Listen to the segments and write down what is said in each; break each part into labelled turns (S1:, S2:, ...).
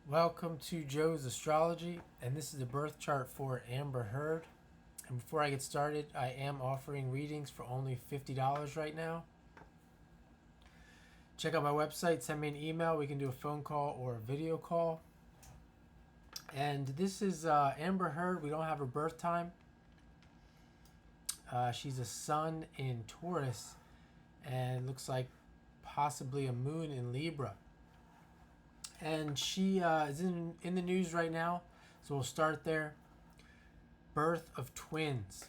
S1: Welcome to Joe's Astrology, and this is the birth chart for Amber Heard. And before I get started, I am offering readings for only $50 right now. Check out my website, send me an email. We can do a phone call or a video call. And this is Amber Heard. We don't have her birth time. She's a sun in Taurus, and looks like possibly a moon in Libra. And she is in the news right now, so we'll start there. Birth of twins,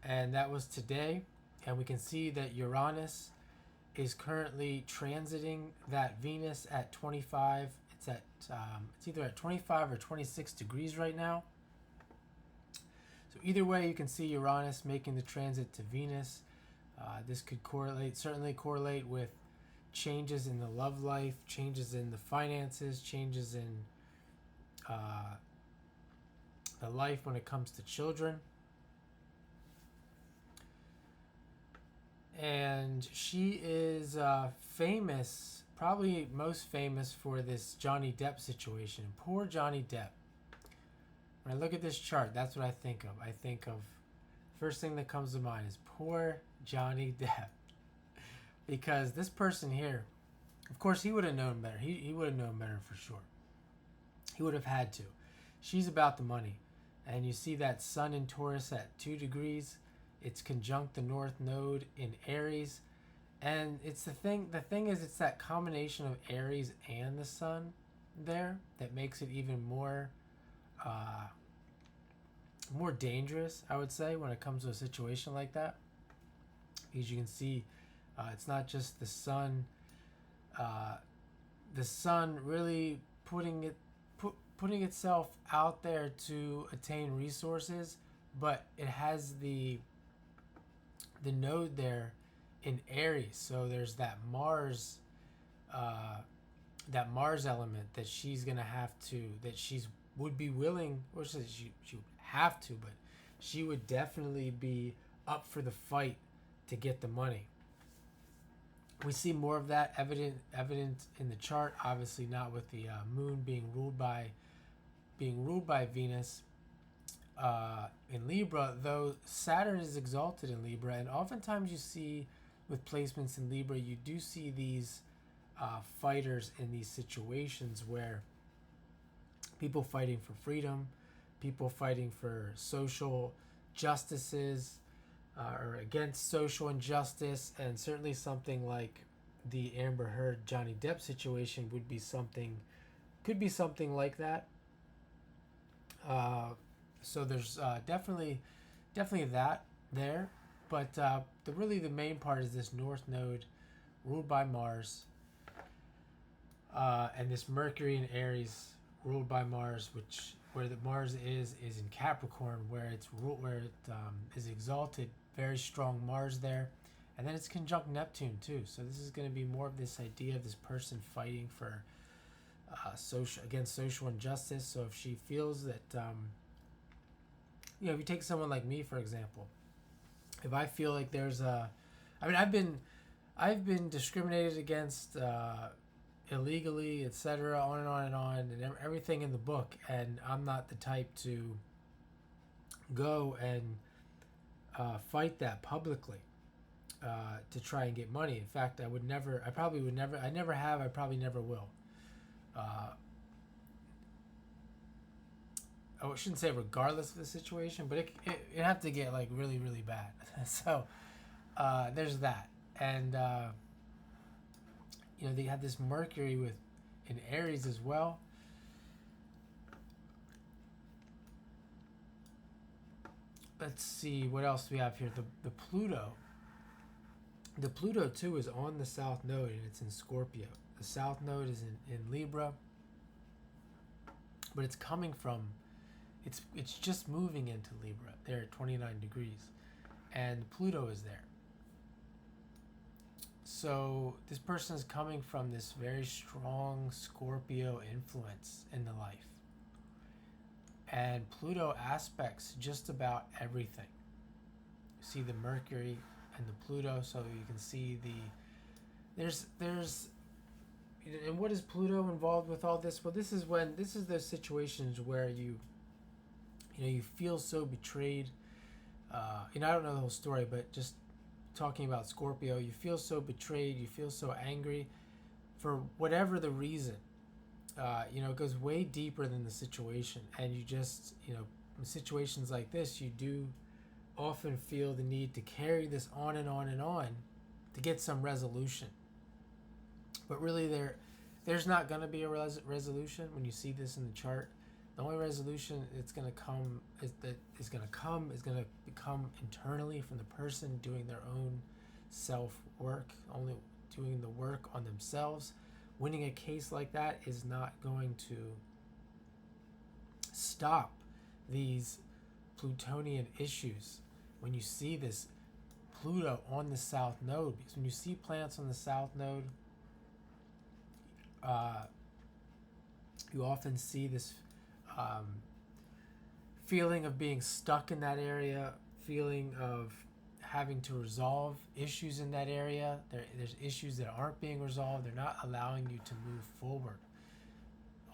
S1: and that was today. And we can see that Uranus is currently transiting that Venus at 25. It's either at 25 or 26 degrees right now. So either way, you can see Uranus making the transit to Venus. This could certainly correlate with changes in the love life, changes in the finances, changes in the life when it comes to children. And she is famous, probably most famous for this Johnny Depp situation. Poor Johnny Depp. When I look at this chart, that's what I think of. I think of, first thing that comes to mind is poor Johnny Depp. Because this person here, of course, he would have known better. He would have known better for sure. He would have had to. She's about the money. And you see that sun in Taurus at 2 degrees. It's conjunct the North Node in Aries. And it's the thing is, it's that combination of Aries and the sun there that makes it even more dangerous, I would say, when it comes to a situation like that. Because you can see it's not just the sun really putting itself out there to attain resources, but it has the node there in Aries. So there's that Mars element that she's gonna have to, that she's would be willing, or she would have to, but she would definitely be up for the fight to get the money. We see more of that evident in the chart. Obviously, not with the moon being ruled by Venus in Libra, though Saturn is exalted in Libra, and oftentimes you see with placements in Libra, you do see these fighters in these situations where people fighting for freedom, people fighting for social justices, or against social injustice. And certainly something like the Amber Heard Johnny Depp situation could be something like that. So there's definitely that there, but the main part is this North Node ruled by Mars, and this Mercury in Aries ruled by Mars, where the Mars is in Capricorn, where it is exalted, very strong Mars there, and then it's conjunct Neptune too. So this is going to be more of this idea of this person fighting for against social injustice. So if she feels that, if you take someone like me, for example, if I feel like there's I've been discriminated against illegally, etc., on and on and on, and everything in the book, and I'm not the type to go and fight that publicly to try and get money. In fact, I never have, I probably never will. I shouldn't say regardless of the situation, but it have to get like really, really bad. So there's that. And they have this Mercury in Aries as well. Let's see what else we have here. The Pluto. The Pluto too is on the South Node, and it's in Scorpio. The South Node is in Libra, but it's coming from, it's just moving into Libra. They're at 29 degrees, and Pluto is there. So this person is coming from this very strong Scorpio influence in the life. And Pluto aspects just about everything. You see the Mercury and the Pluto, so you can see there's and what is Pluto involved with all this? Well, this is those situations where you feel so betrayed. I don't know the whole story, but just talking about Scorpio, you feel so betrayed, you feel so angry for whatever the reason. It goes way deeper than the situation, and you just, in situations like this, you do often feel the need to carry this on and on and on to get some resolution. But really, there's not going to be a resolution when you see this in the chart. The only resolution that's going to come is going to come internally from the person doing their own self work, only doing the work on themselves. Winning a case like that is not going to stop these Plutonian issues. When you see this Pluto on the South Node, because when you see planets on the South Node, you often see this feeling of being stuck in that area, feeling of having to resolve issues in that area. There's issues that aren't being resolved. They're not allowing you to move forward.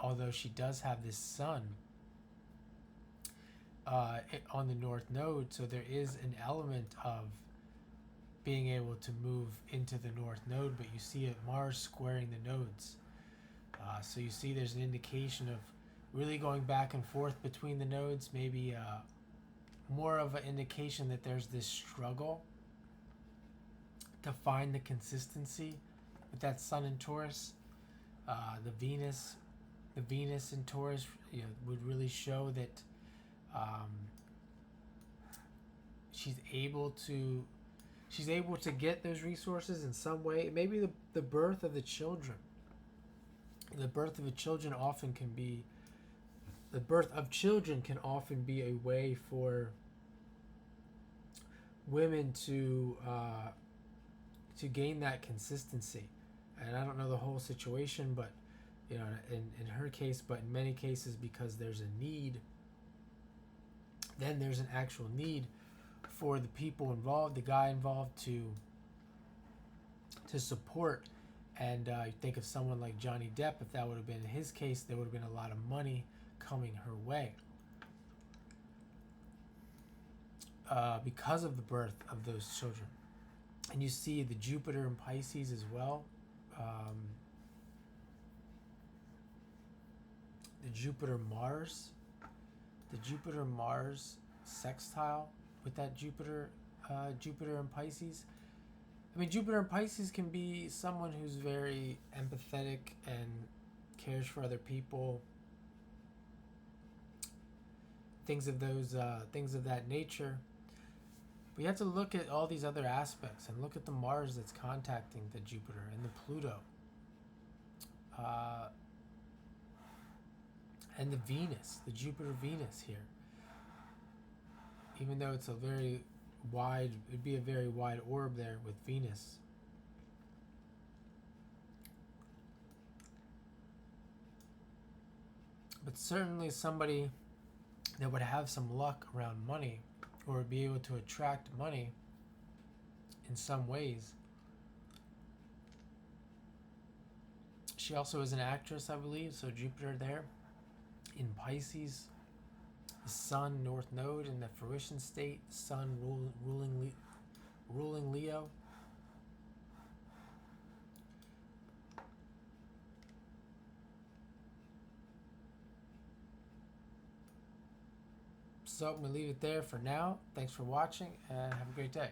S1: Although she does have this sun on the North Node, so there is an element of being able to move into the North Node, but you see it Mars squaring the nodes. So you see there's an indication of really going back and forth between the nodes, maybe more of an indication that there's this struggle to find the consistency with that Sun in Taurus. The Venus in Taurus, would really show that she's able to get those resources in some way. Maybe the birth of the children. The birth of children can often be a way for women to gain that consistency. And I don't know the whole situation, but in her case, but in many cases, because there's a need, then there's an actual need for the people involved, the guy involved, to support. And you think of someone like Johnny Depp, if that would have been in his case, there would have been a lot of money coming her way because of the birth of those children. And you see the Jupiter in Pisces as well. The Jupiter Mars sextile with that Jupiter in Pisces. I mean, Jupiter in Pisces can be someone who's very empathetic and cares for other people. Things of that nature. But you have to look at all these other aspects and look at the Mars that's contacting the Jupiter and the Pluto. And the Venus, the Jupiter-Venus here. Even though it's it'd be a very wide orb there with Venus. But certainly somebody that would have some luck around money, or would be able to attract money in some ways. She also is an actress, I believe, so Jupiter there in Pisces. The Sun North Node in the fruition state, Sun ruling Leo. So I'm going to leave it there for now. Thanks for watching and have a great day.